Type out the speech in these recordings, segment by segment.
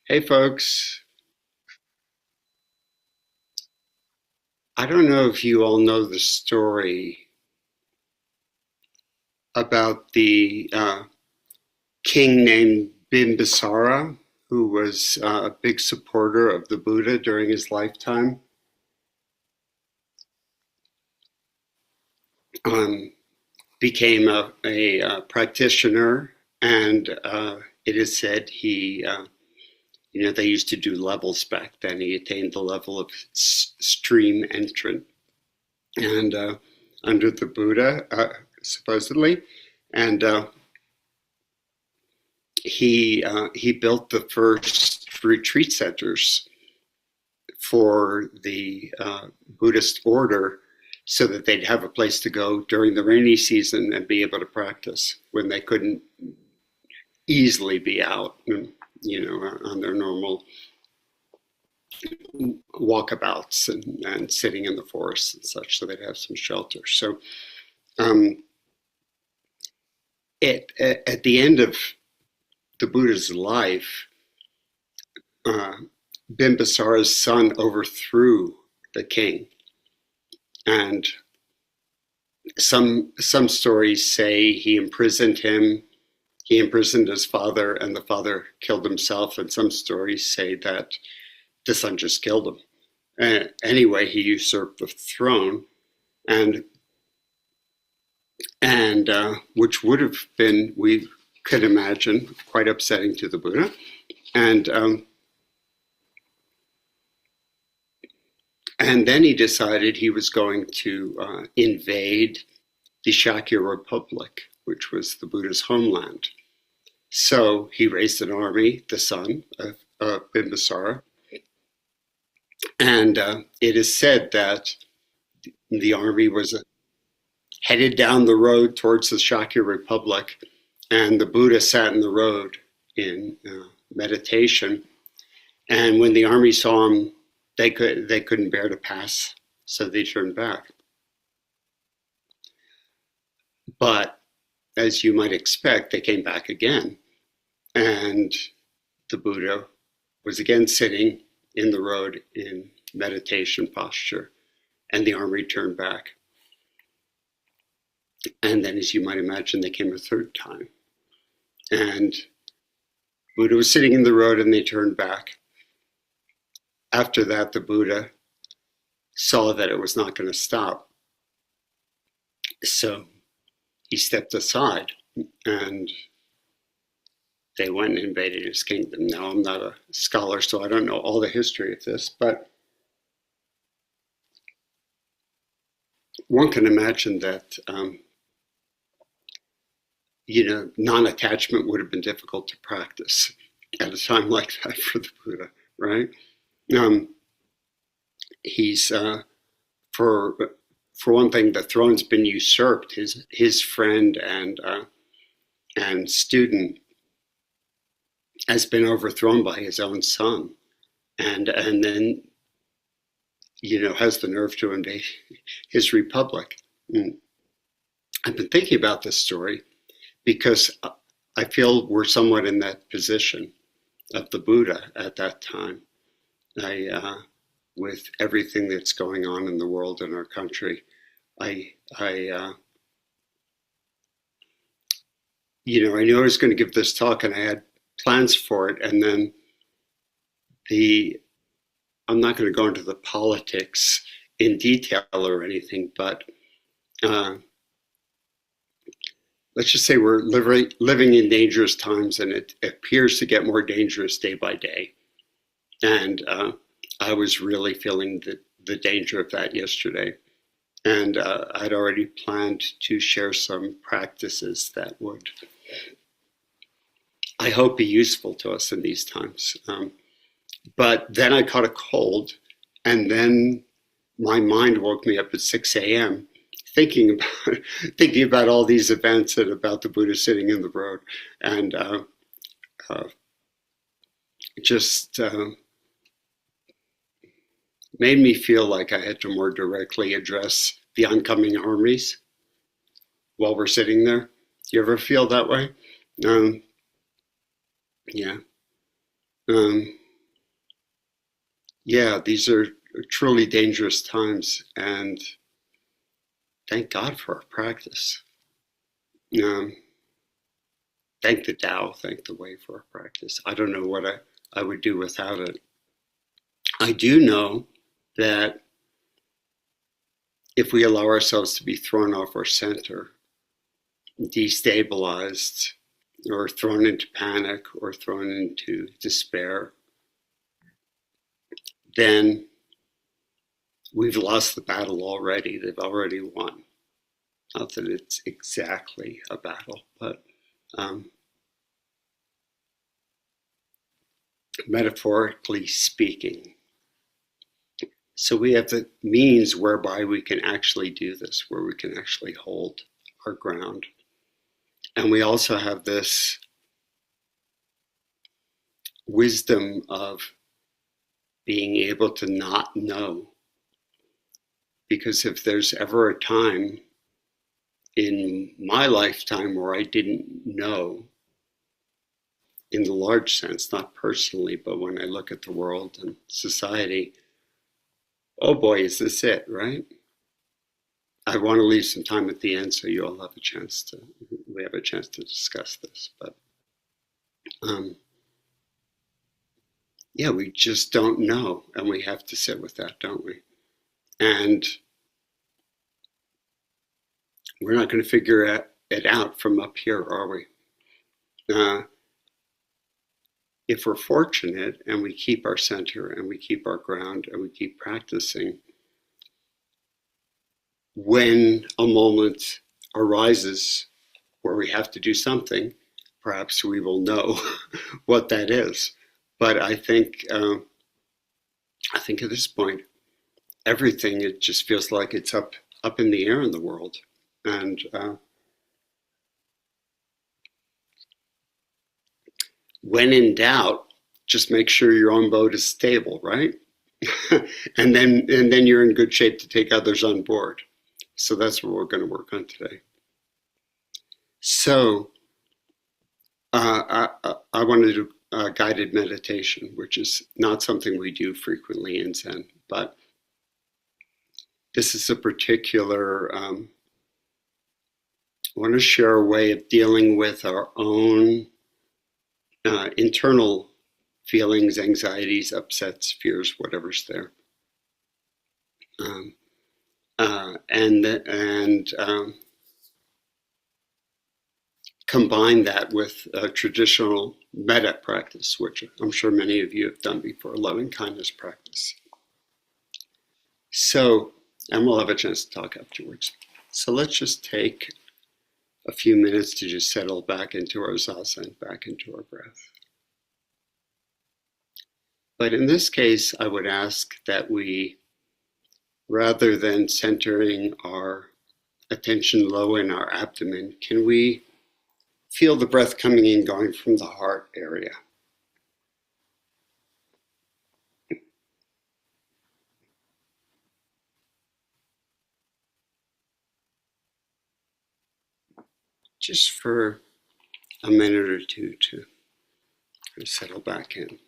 Hey folks, I don't know if you all know the story about the king named Bimbisara, who was a big supporter of the Buddha during his lifetime. Um, Became a practitioner, and it is said they used to do levels back then. He attained the level of stream entrant, and under the Buddha, supposedly, and he built the first retreat centers for the Buddhist order so that they'd have a place to go during the rainy season and be able to practice when they couldn't easily be out, on their normal walkabouts and sitting in the forest and such, so they'd have some shelter. So um, at the end of the Buddha's life, uh, Bimbisara's son overthrew the king, and some stories say he imprisoned him. He imprisoned his father, and the father killed himself. And some stories say that the son just killed him. Anyway, he usurped the throne, and which would have been, we could imagine, quite upsetting to the Buddha. And then he decided he was going to invade the Shakya Republic, which was the Buddha's homeland. So he raised an army, the son of Bimbisara, and it is said that the army was headed down the road towards the Shakya Republic, and the Buddha sat in the road in meditation. And when the army saw him, they couldn't bear to pass, so they turned back. But as you might expect, they came back again, and the Buddha was again sitting in the road in meditation posture, and the army turned back. And then, as you might imagine, they came a third time, and Buddha was sitting in the road, and they turned back. After that, the Buddha saw that it was not going to stop, so he stepped aside, and they went and invaded his kingdom. Now, I'm not a scholar, so I don't know all the history of this, but one can imagine that, non-attachment would have been difficult to practice at a time like that for the Buddha, right? He's for one thing, the throne's been usurped. His friend and student has been overthrown by his own son, and then has the nerve to invade his republic. I've been thinking about this story because I feel we're somewhat in that position of the Buddha at that time. With everything that's going on in the world and our country, I knew I was going to give this talk, and I had plans for it, and then I'm not going to go into the politics in detail or anything, but let's just say we're living in dangerous times, and it appears to get more dangerous day by day. And I was really feeling the danger of that yesterday. And I'd already planned to share some practices that would, I hope, be useful to us in these times. But then I caught a cold, and then my mind woke me up at 6 a.m. thinking about all these events and about the Buddha sitting in the road, and just made me feel like I had to more directly address the oncoming armies while we're sitting there. Do you ever feel that way? Yeah. Yeah, these are truly dangerous times, and thank God for our practice. Um, Thank the Tao, thank the way for our practice. I don't know what I would do without it. I do know that if we allow ourselves to be thrown off our center, destabilized, or thrown into panic, or thrown into despair, then we've lost the battle already. They've already won. Not that it's exactly a battle, but metaphorically speaking. So we have the means whereby we can actually do this, where we can actually hold our ground. And we also have this wisdom of being able to not know. Because if there's ever a time in my lifetime where I didn't know, in the large sense, not personally, but when I look at the world and society, oh boy, is this it, right? I want to leave some time at the end so you all have a chance to, we have a chance to discuss this. But yeah, we just don't know, and we have to sit with that, don't we? And we're not going to figure it out from up here, are we? If we're fortunate and we keep our center and we keep our ground and we keep practicing, when a moment arises where we have to do something, perhaps we will know what that is. But I think at this point, everything, it just feels like it's up in the air in the world, and when in doubt, just make sure your own boat is stable, right? and then you're in good shape to take others on board. So that's what we're going to work on today. So I wanted to do a guided meditation, which is not something we do frequently in Zen, but this is a particular, I want to share a way of dealing with our own internal feelings, anxieties, upsets, fears, whatever's there. And combine that with a traditional Metta practice, which I'm sure many of you have done before, loving kindness practice. So, and we'll have a chance to talk afterwards. So let's just take a few minutes to just settle back into our zazen, back into our breath. But in this case, I would ask that we, rather than centering our attention low in our abdomen, can we feel the breath coming in, going from the heart area? Just for a minute or two to settle back in.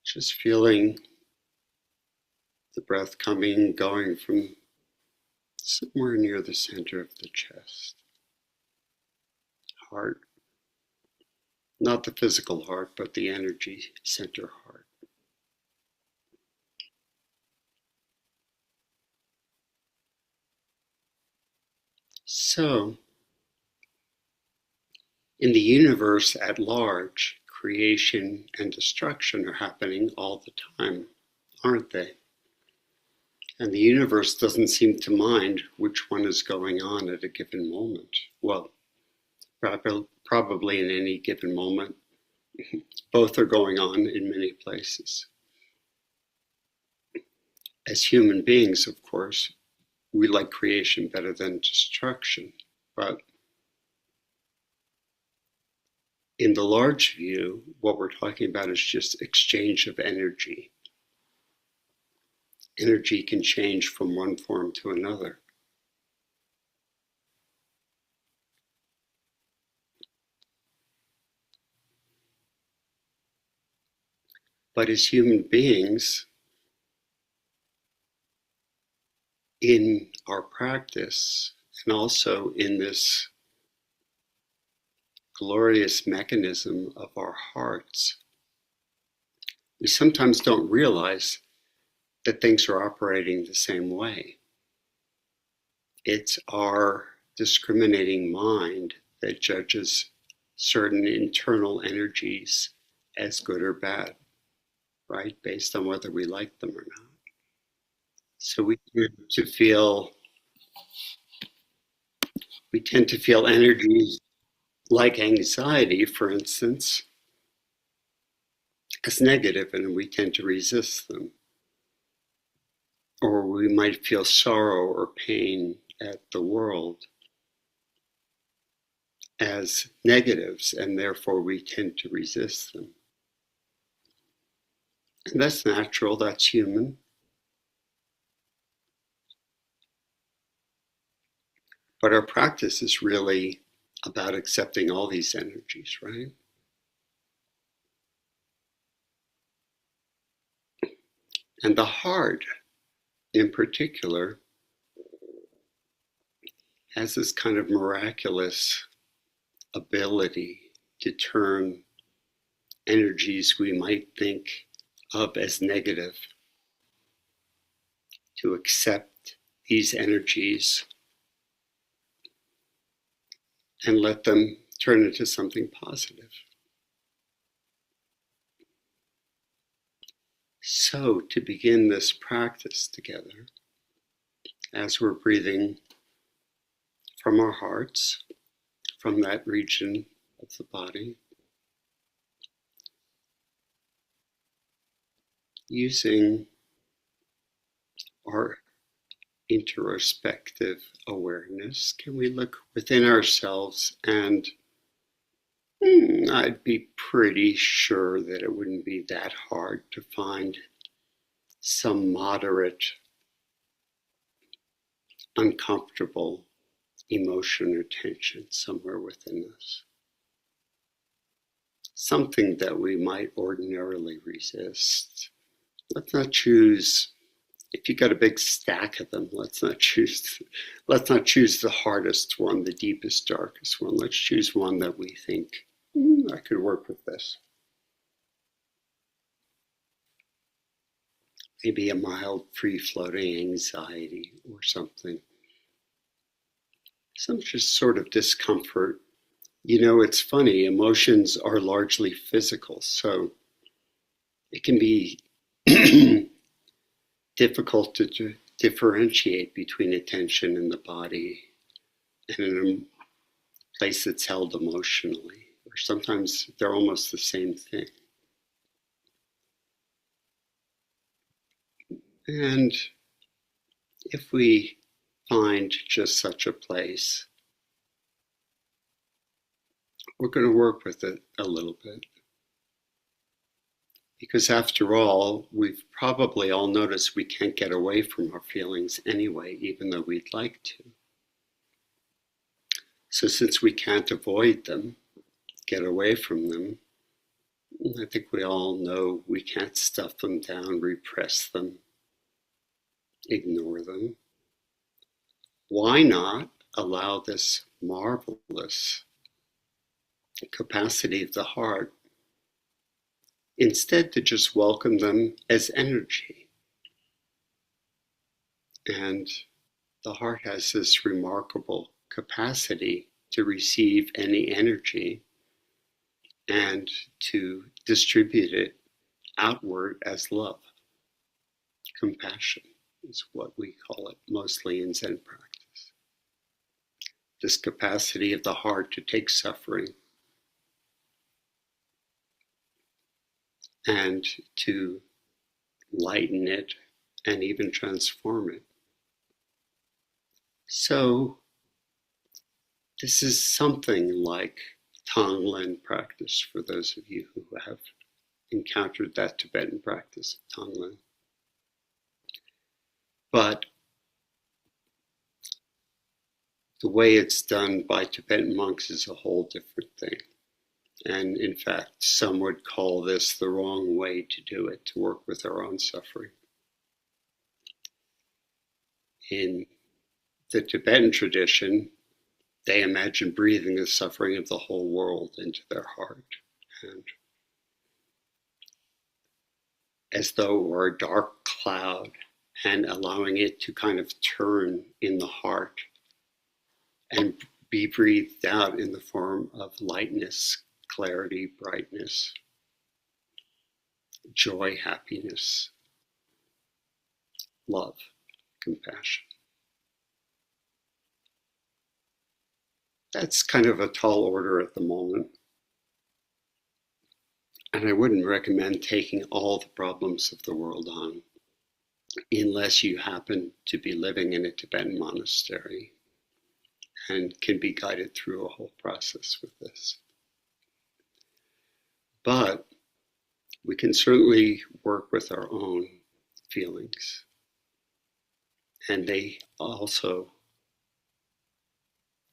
Just feeling the breath coming, going from somewhere near the center of the chest, heart. Not the physical heart, but the energy center heart. So, in the universe at large, creation and destruction are happening all the time, aren't they? And the universe doesn't seem to mind which one is going on at a given moment. Well, probably in any given moment, both are going on in many places. as human beings, of course, we like creation better than destruction. But in the large view, what we're talking about is just exchange of energy. Energy can change from one form to another. But as human beings, in our practice, and also in this glorious mechanism of our hearts, we sometimes don't realize that things are operating the same way. It's our discriminating mind that judges certain internal energies as good or bad, right? Based on whether we like them or not. So we tend to feel energies like anxiety, for instance, as negative, and we tend to resist them. Or we might feel sorrow or pain at the world as negatives, and therefore we tend to resist them. And that's natural, that's human. But our practice is really about accepting all these energies, right? And the heart, in particular, has this kind of miraculous ability to turn energies we might think of as negative, to accept these energies and let them turn into something positive. So, to begin this practice together, as we're breathing from our hearts, from that region of the body, using our introspective awareness, can we look within ourselves and I'd be pretty sure that it wouldn't be that hard to find some moderate, uncomfortable emotion or tension somewhere within us. Something that we might ordinarily resist. Let's not choose, if you've got a big stack of them, let's not choose the hardest one, the deepest, darkest one. Let's choose one that we think, I could work with this. Maybe a mild, free-floating anxiety or something. Some just sort of discomfort. You know, it's funny, emotions are largely physical, so it can be difficult to differentiate between attention in the body and in a place that's held emotionally, or sometimes they're almost the same thing. And if we find just such a place, we're going to work with it a little bit. Because after all, we've probably all noticed we can't get away from our feelings anyway, even though we'd like to. So since we can't avoid them, get away from them, I think we all know we can't stuff them down, repress them, ignore them. Why not allow this marvelous capacity of the heart instead to just welcome them as energy? And the heart has this remarkable capacity to receive any energy and to distribute it outward as love. Compassion is what we call it mostly in Zen practice. This capacity of the heart to take suffering and to lighten it and even transform it. So this is something like Tonglen practice for those of you who have encountered that Tibetan practice of Tonglen. But the way it's done by Tibetan monks is a whole different thing. And in fact, some would call this the wrong way to do it, to work with our own suffering. In the Tibetan tradition, they imagine breathing the suffering of the whole world into their heart, and as though it were a dark cloud, and allowing it to kind of turn in the heart and be breathed out in the form of lightness, clarity, brightness, joy, happiness, love, compassion. That's kind of a tall order at the moment. And I wouldn't recommend taking all the problems of the world on unless you happen to be living in a Tibetan monastery and can be guided through a whole process with this. But we can certainly work with our own feelings. And they also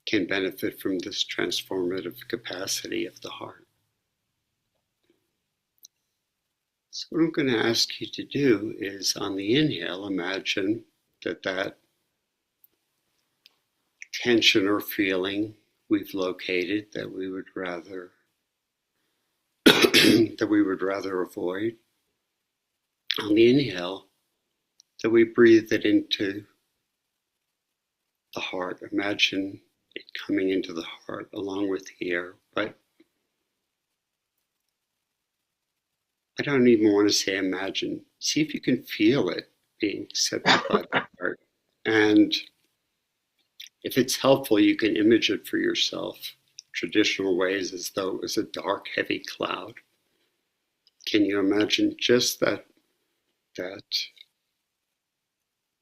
can benefit from this transformative capacity of the heart. So what I'm going to ask you to do is, on the inhale, imagine that tension or feeling we've located that we would rather avoid. On the inhale, that we breathe it into the heart. Imagine it coming into the heart along with the air, but I don't even want to say imagine. See if you can feel it being accepted by the heart. And if it's helpful, you can image it for yourself, traditional ways, as though it was a dark, heavy cloud. Can you imagine just that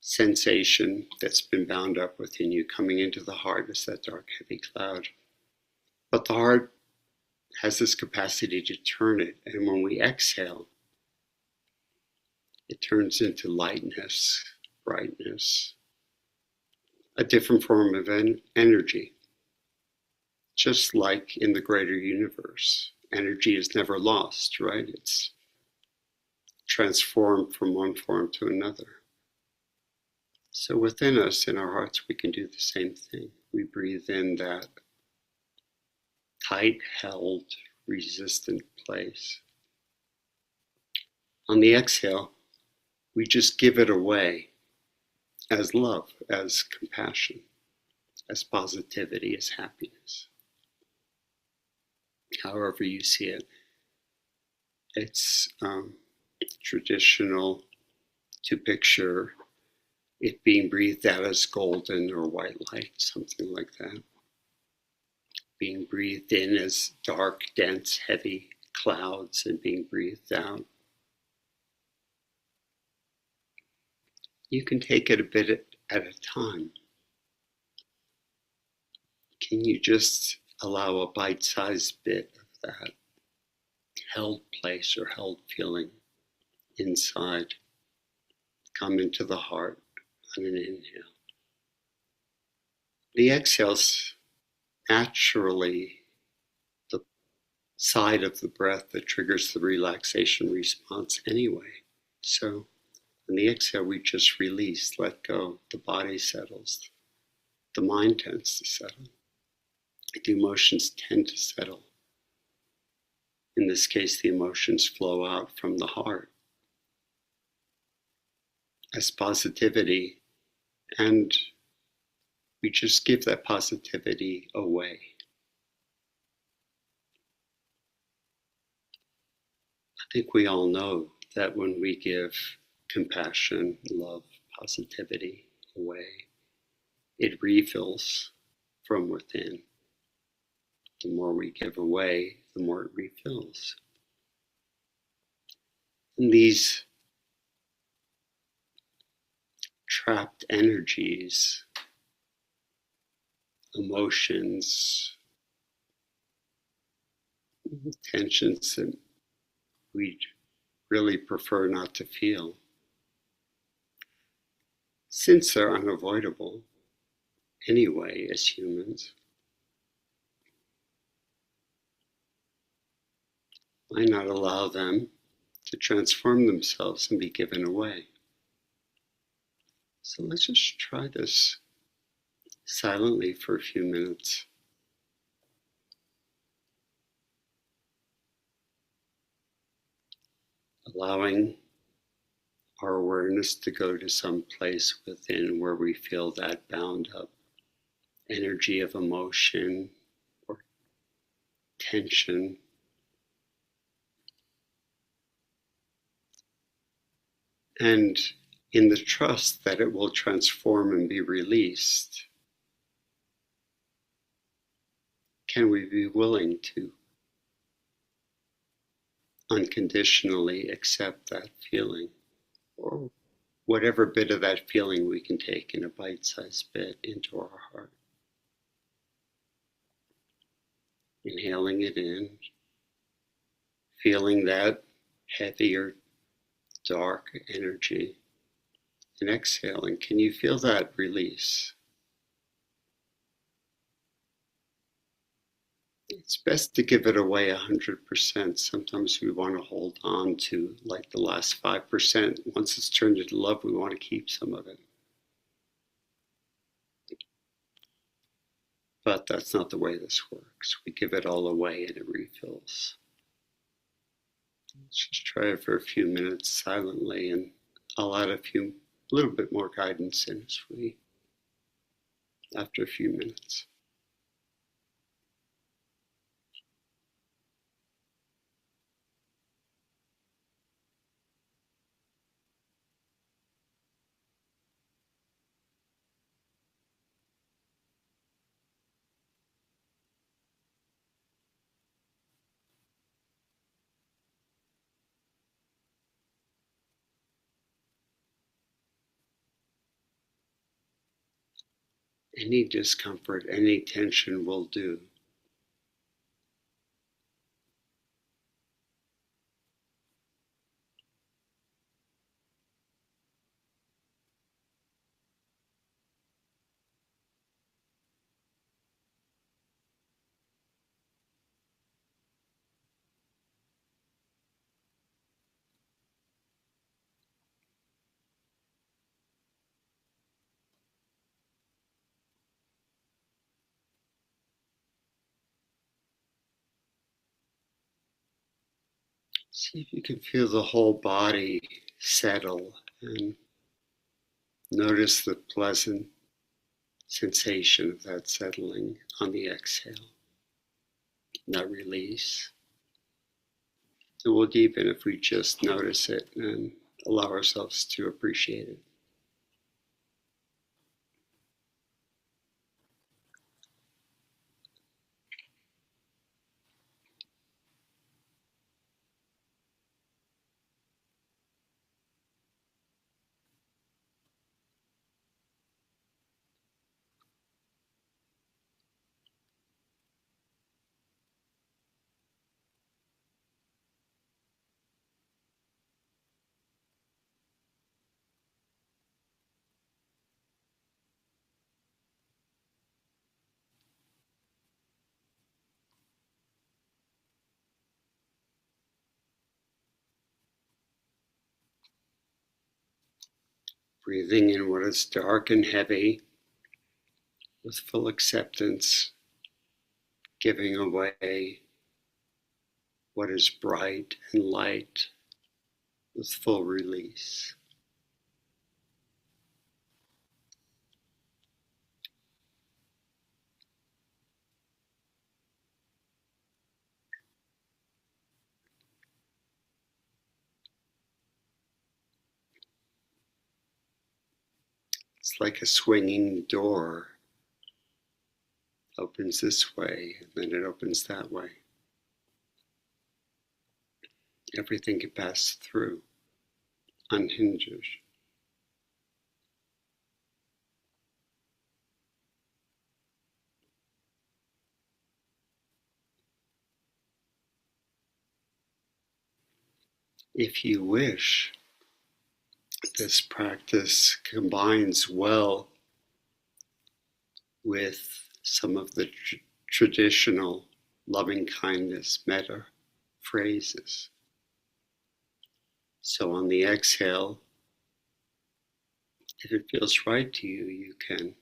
sensation that's been bound up within you coming into the heart as that dark, heavy cloud? But the heart has this capacity to turn it, and when we exhale, it turns into lightness, brightness, a different form of energy. Just like in the greater universe, energy is never lost, right? It's transformed from one form to another. So within us, in our hearts, we can do the same thing. We breathe in that tight, held, resistant place. On the exhale, we just give it away as love, as compassion, as positivity, as happiness. However you see it. It's traditional to picture it being breathed out as golden or white light, something like that. Being breathed in as dark, dense, heavy clouds, and being breathed out. You can take it a bit at a time. Can you just allow a bite-sized bit of that held place or held feeling inside come into the heart on an inhale? The exhale's naturally the side of the breath that triggers the relaxation response anyway. So on the exhale, we just release, let go. The body settles. The mind tends to settle. The emotions tend to settle. In this case, the emotions flow out from the heart as positivity, and we just give that positivity away. I think we all know that when we give compassion, love, positivity away, it refills from within. The more we give away, the more it refills. And these trapped energies, emotions, tensions that we really prefer not to feel, since they're unavoidable anyway as humans. Why not allow them to transform themselves and be given away? So let's just try this silently for a few minutes. Allowing our awareness to go to some place within where we feel that bound up energy of emotion or tension. And in the trust that it will transform and be released, can we be willing to unconditionally accept that feeling, or whatever bit of that feeling we can take in a bite-sized bit into our heart? Inhaling it in, feeling that heavier, dark energy, and exhaling. Can you feel that release? It's best to give it away 100%. Sometimes we want to hold on to like the last 5%. Once it's turned into love, we want to keep some of it. But that's not the way this works. We give it all away and it refills. Let's just try it for a few minutes silently, and I'll add a little bit more guidance in after a few minutes. Any discomfort, any tension will do. See if you can feel the whole body settle and notice the pleasant sensation of that settling on the exhale, that release. It will deepen if we just notice it and allow ourselves to appreciate it. Breathing in what is dark and heavy with full acceptance, giving away what is bright and light with full release. It's like a swinging door. Opens this way, and then it opens that way. Everything can pass through, unhindered. If you wish, this practice combines well with some of the traditional loving kindness metta phrases. So on the exhale, if it feels right to you, you can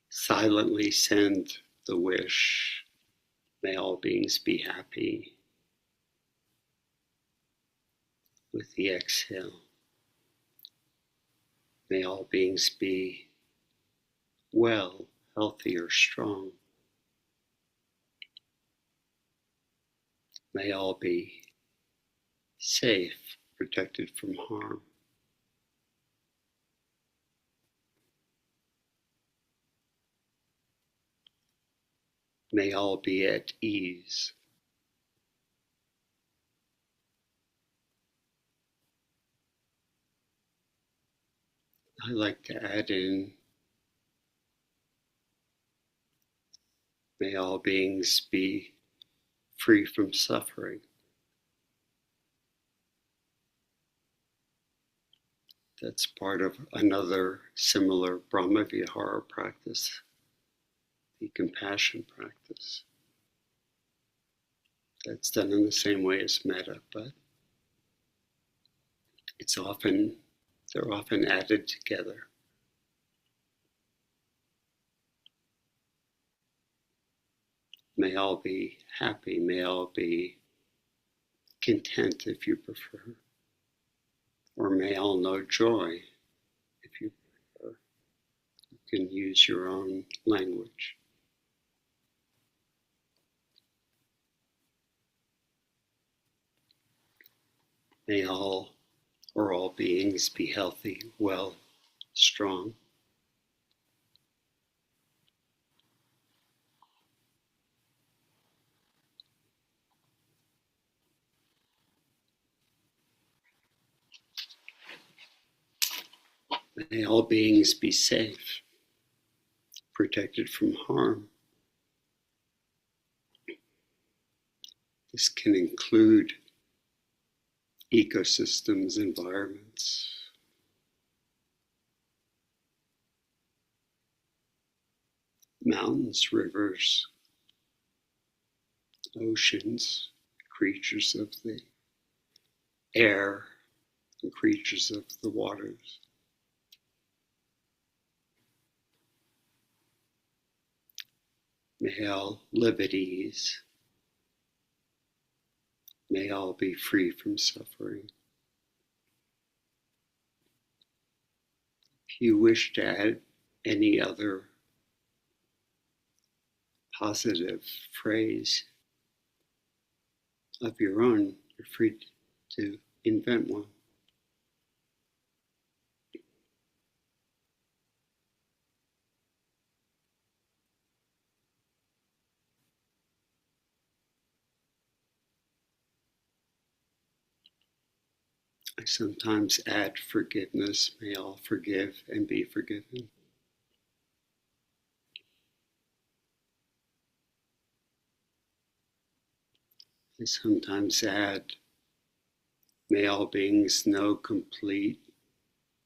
silently send the wish, may all beings be happy, with the exhale. May all beings be well, healthy, or strong. May all be safe, protected from harm. May all be at ease. I like to add in, may all beings be free from suffering. That's part of another similar Brahma-vihara practice, the compassion practice. That's done in the same way as metta, but they're often added together. May all be happy, may all be content if you prefer, or may all know joy if you prefer. You can use your own language. May all or all beings be healthy, well, strong. May all beings be safe, protected from harm. This can include ecosystems, environments, mountains, rivers, oceans, creatures of the air, and creatures of the waters. May all live at ease. May all be free from suffering. If you wish to add any other positive phrase of your own, you're free to invent one. I sometimes add forgiveness. May all forgive and be forgiven. I sometimes add, may all beings know complete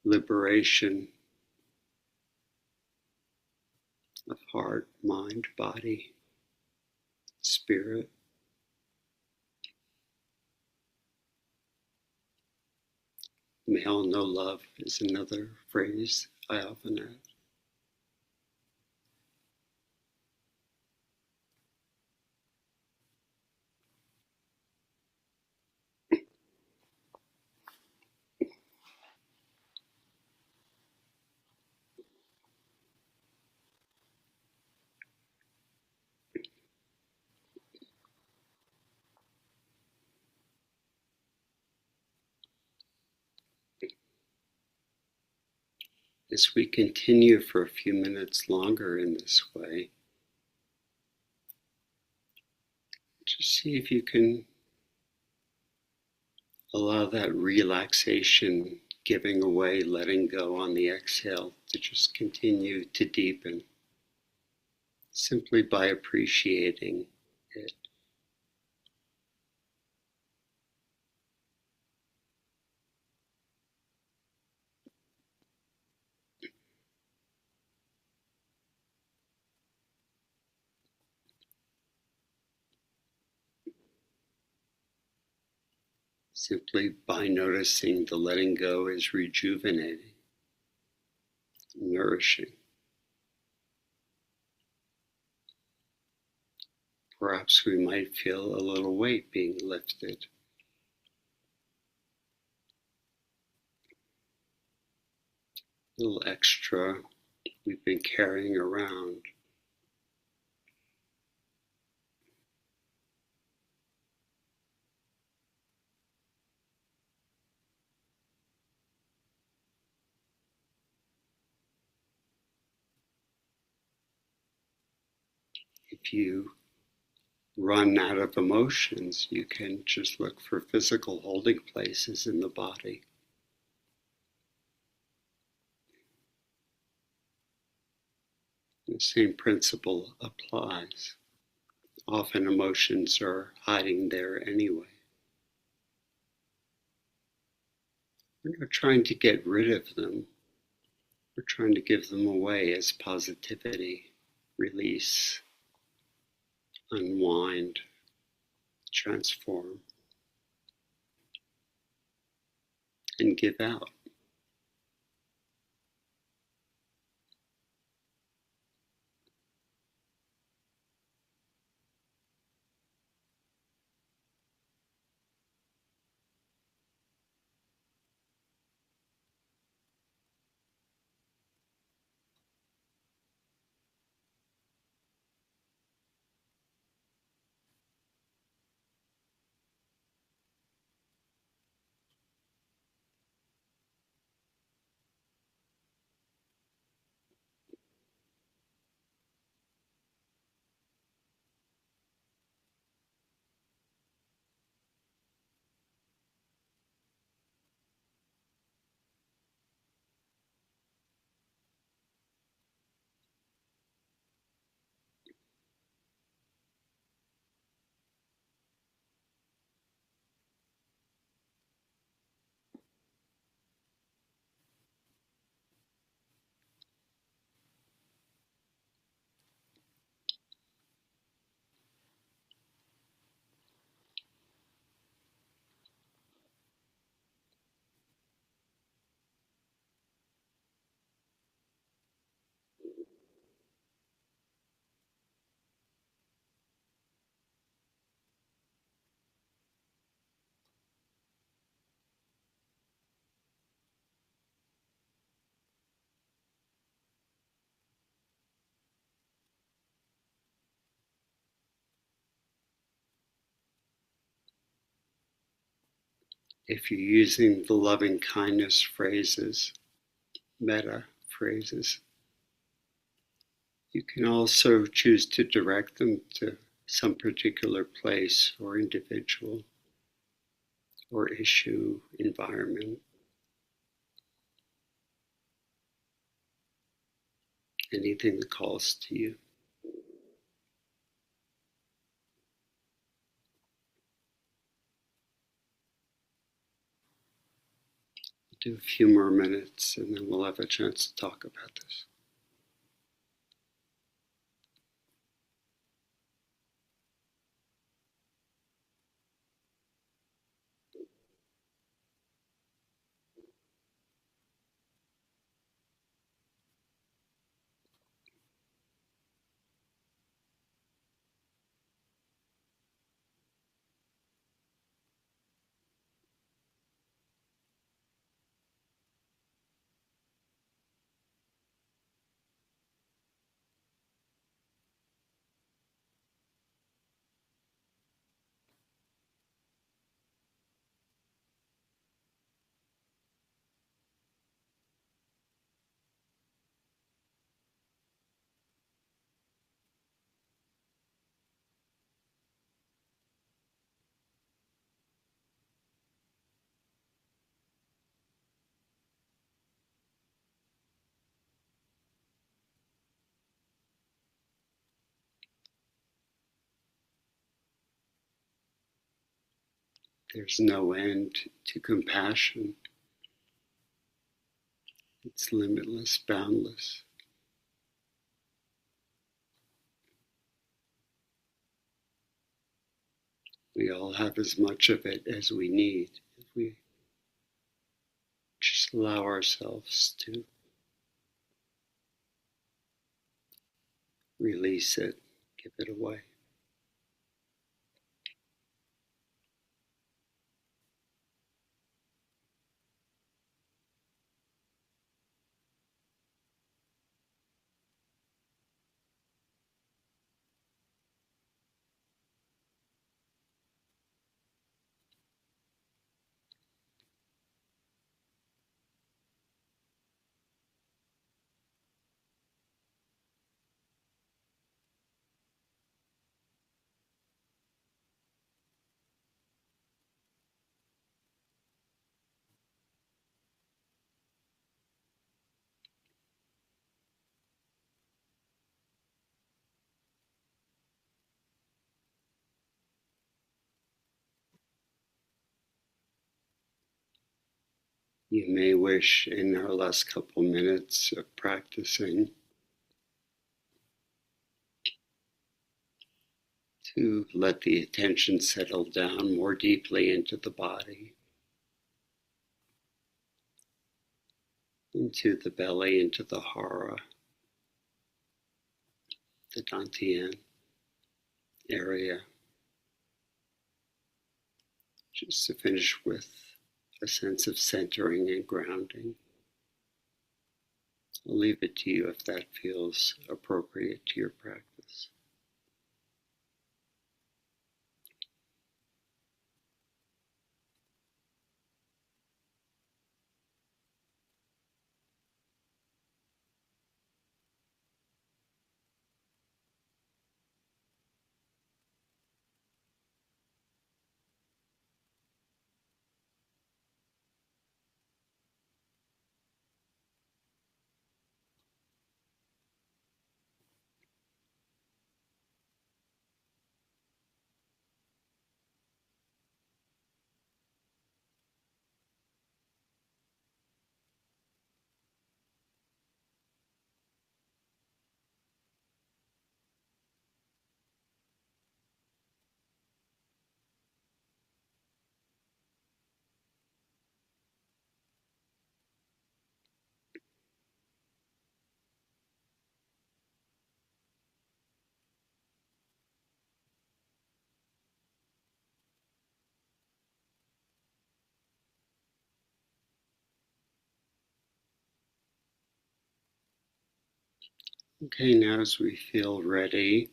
liberation of heart, mind, body, spirit. May all know love is another phrase I often add. As we continue for a few minutes longer in this way, just see if you can allow that relaxation, giving away, letting go on the exhale to just continue to deepen simply by appreciating it. simply by noticing the letting go is rejuvenating, nourishing. Perhaps we might feel a little weight being lifted. A little extra we've been carrying around. If you run out of emotions, you can just look for physical holding places in the body. The same principle applies. Often emotions are hiding there anyway. We're not trying to get rid of them. We're trying to give them away as positivity, release, unwind, transform, and give out. If you're using the loving kindness phrases, metta phrases, you can also choose to direct them to some particular place or individual or issue, environment, anything that calls to you. Do a few more minutes and then we'll have a chance to talk about this. There's no end to compassion. It's limitless, boundless. We all have as much of it as we need we just allow ourselves to release it, give it away. You may wish in our last couple minutes of practicing to let the attention settle down more deeply into the body, into the belly, into the hara, the dantian area, just to finish with a sense of centering and grounding. I'll leave it to you if that feels appropriate to your practice. Okay, now as we feel ready,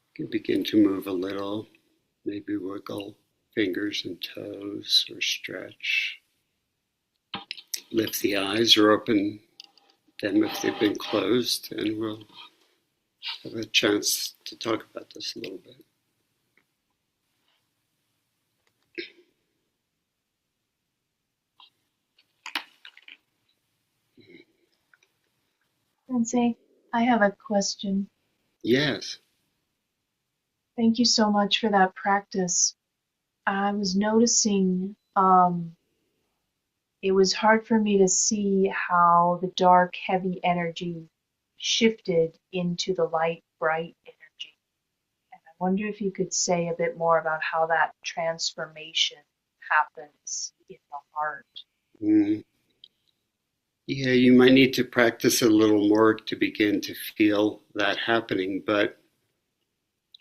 you can begin to move a little, maybe wiggle fingers and toes or stretch. Lift the eyes or open them if they've been closed, and we'll have a chance to talk about this a little bit. Sensei, I have a question. Yes. Thank you so much for that practice. I was noticing it was hard for me to see how the dark, heavy energy shifted into the light, bright energy. And I wonder if you could say a bit more about how that transformation happens in the heart. Mm. Yeah, you might need to practice a little more to begin to feel that happening, but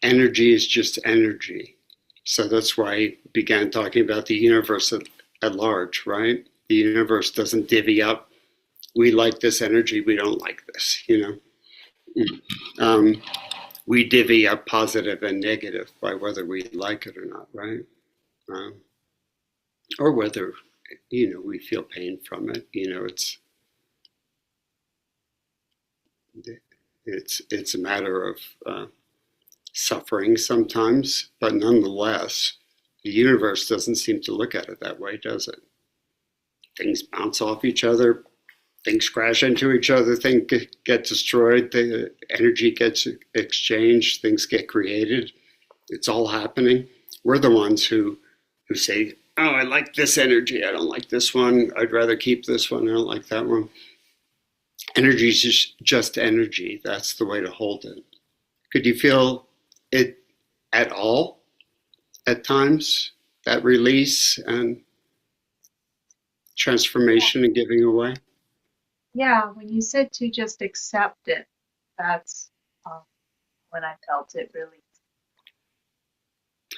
energy is just energy. So that's why I began talking about the universe at large, right? The universe doesn't divvy up. We like this energy, we don't like this, you know. Um, we divvy up positive and negative by whether we like it or not, right? Um, or whether, you know, we feel pain from it. You know, it's a matter of suffering sometimes, but nonetheless, the universe doesn't seem to look at it that way, does it? Things bounce off each other, things crash into each other, things get destroyed, the energy gets exchanged, things get created. It's all happening. We're the ones who say, "Oh, I like this energy. I don't like this one. I'd rather keep this one. I don't like that one." Energy is just energy. That's the way to hold it. Could you feel it at all at times? that release and transformation and giving away. Yeah, when you said to just accept it, that's when I felt it really.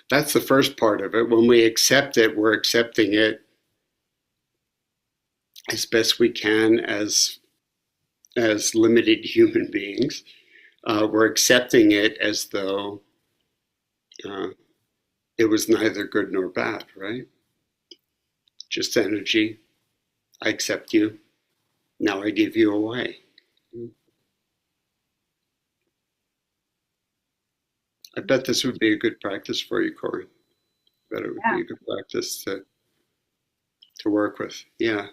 That's the first part of it. When we accept it, we're accepting it as best we can as limited human beings. We're accepting it as though uh, it was neither good nor bad, right? Just energy. I accept you. Now I give you away. I bet this would be a good practice for you, Corey. I bet it would Yeah, be a good practice to work with. Yeah.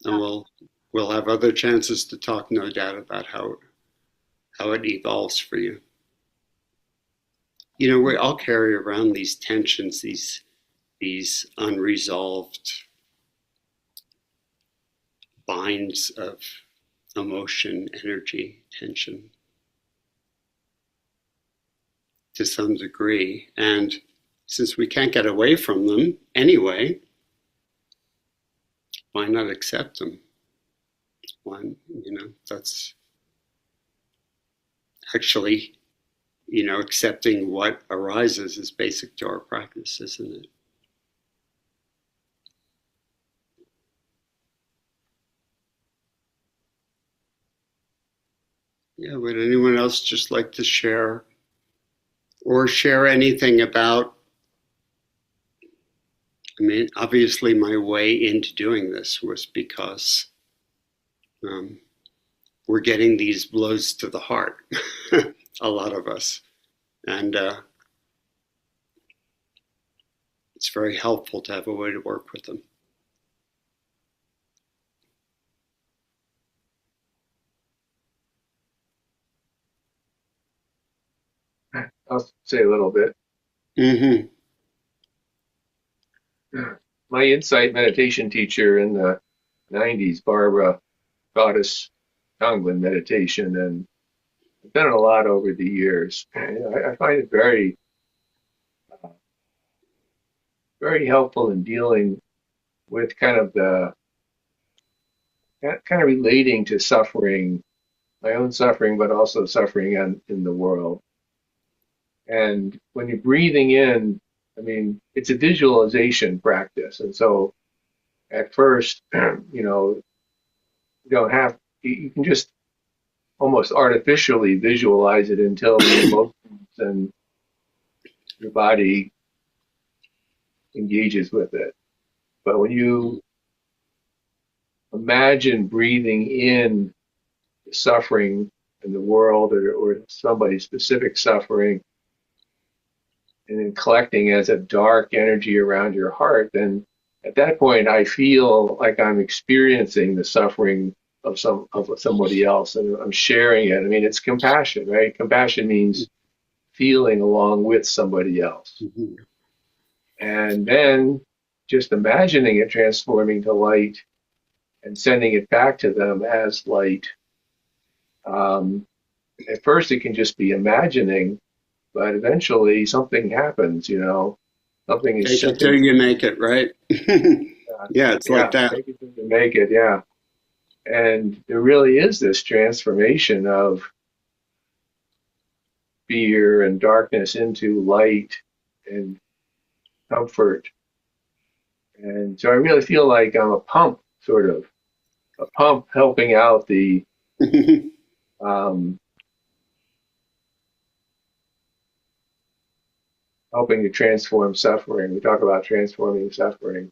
And yeah, we'll have other chances to talk, no doubt, about how it evolves for you. You know, we all carry around these tensions, these unresolved binds of emotion, energy, tension to some degree. And since we can't get away from them anyway, why not accept them? That's actually, accepting what arises is basic to our practice, isn't it? Yeah, would anyone else just like to share or share anything about? I mean, obviously, my way into doing this was because um, we're getting these blows to the heart, a lot of us. And it's very helpful to have a way to work with them. I'll say a little bit. Mm-hmm. My insight meditation teacher in the 90s, Barbara, taught us Tonglen meditation, and I've done it a lot over the years. And I find it very, very helpful in dealing with kind of relating to suffering, my own suffering, but also suffering in the world. And when you're breathing in, I mean, it's a visualization practice. And so at first, you don't have, you can just almost artificially visualize it until the emotions and your body engages with it. But when you imagine breathing in suffering in the world, or somebody's specific suffering, and then collecting as a dark energy around your heart, then at that point I feel like I'm experiencing the suffering of somebody else, and I'm sharing it. I mean, it's compassion, right? Compassion means feeling along with somebody else. Mm-hmm. And then just imagining it transforming to light and sending it back to them as light. At first, it can just be imagining, but eventually something happens, something is Take it shifting. till you make it, right? Yeah, it's Yeah, like that. take it to make it, yeah. And there really is this transformation of fear and darkness into light and comfort. And so I really feel like I'm a pump, sort of, a pump helping out um, helping to transform suffering. We talk about transforming suffering.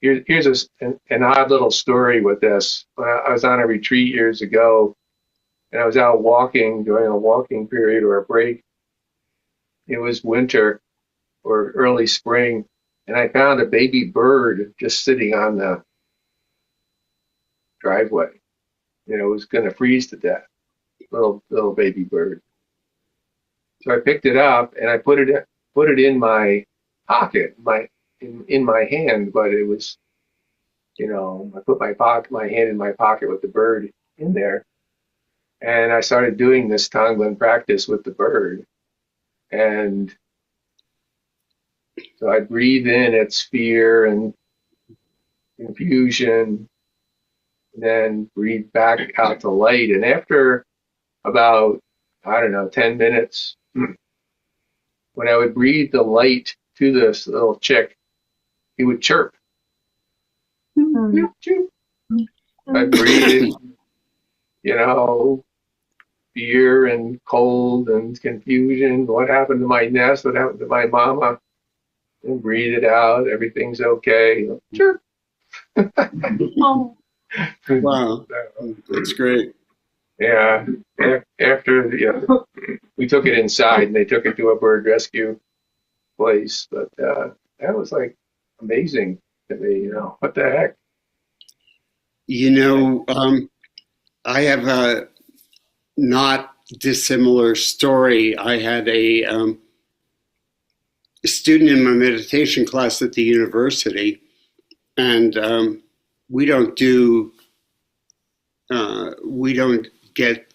Here's an odd little story with this. When I was on a retreat years ago, and I was out walking during a walking period or a break. It was winter or early spring, and I found a baby bird just sitting on the driveway. It was going to freeze to death. Little baby bird. So I picked it up and I put it in my pocket, in my hand, but it was, I put my hand in my pocket with the bird in there, and I started doing this Tonglen practice with the bird, and So I breathe in at sphere and confusion, then breathe back out to light. And after about, I don't know, 10 minutes, when I would breathe the light to this little chick, he would chirp. Mm. I'd breathe in, fear and cold and confusion. What happened to my nest? What happened to my mama? And breathe it out. Everything's okay. Chirp. Oh. Wow, that's great. Yeah. After we took it inside and they took it to a bird rescue place. But that was like amazing to me. What the heck? I have a not dissimilar story. I had a student in my meditation class at the university, and we don't get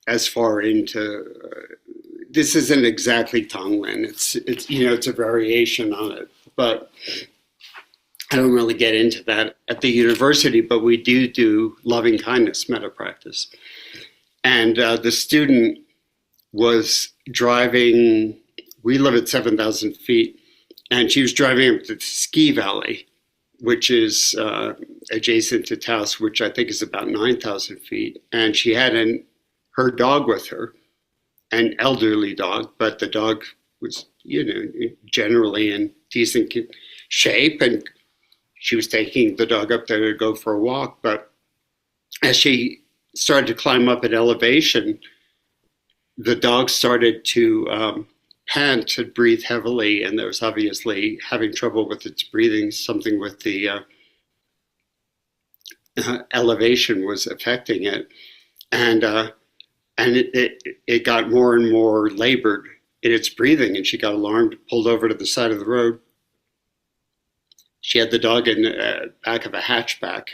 as far into. This isn't exactly Tonglen. It's a variation on it, but I don't really get into that at the university. But we do loving kindness metta practice, and the student was driving. We live at 7,000 feet, and she was driving up to the ski valley, which is adjacent to Taos, which I think is about 9,000 feet. And she had her dog with her, an elderly dog, but the dog was, generally in decent shape. And she was taking the dog up there to go for a walk. But as she started to climb up an elevation, the dog started to pant and breathe heavily, and there was obviously having trouble with its breathing. Something with the elevation was affecting it, and it got more and more labored in its breathing, and she got alarmed, pulled over to the side of the road. She had the dog in the back of a hatchback.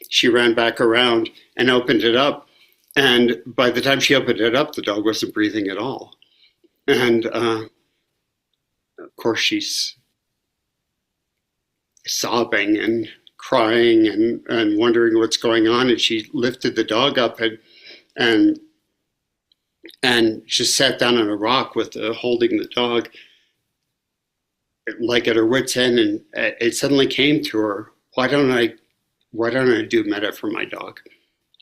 She ran back around and opened it up, and by the time she opened it up, the dog wasn't breathing at all. And of course, she's sobbing and crying and wondering what's going on. And she lifted the dog up and just sat down on a rock with holding the dog, like at her wit's end. And it suddenly came to her, why don't I do metta for my dog?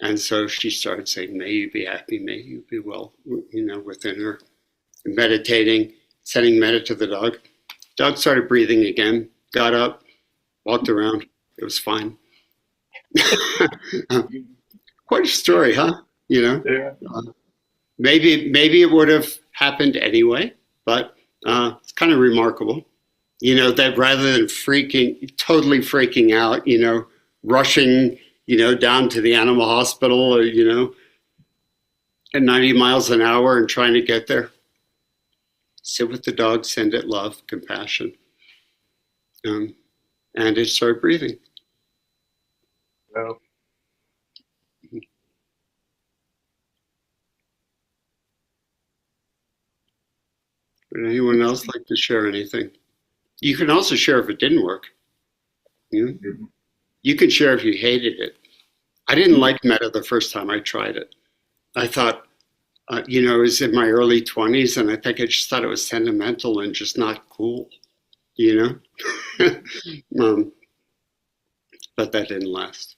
And so she started saying, may you be happy, may you be well, within her. Meditating, sending metta to the dog. Dog started breathing again, got up, walked around. It was fine. Quite a story, huh? Yeah. Maybe it would have happened anyway, but it's kind of remarkable. That rather than totally freaking out, rushing, down to the animal hospital or, at 90 miles an hour and trying to get there. Sit with the dog, send it love, compassion. And it started breathing. Well, Would anyone else like to share anything? You can also share if it didn't work. You can share if you hated it. I didn't like metta the first time I tried it. I thought, I was in my early 20s, and I think I just thought it was sentimental and just not cool, But that didn't last.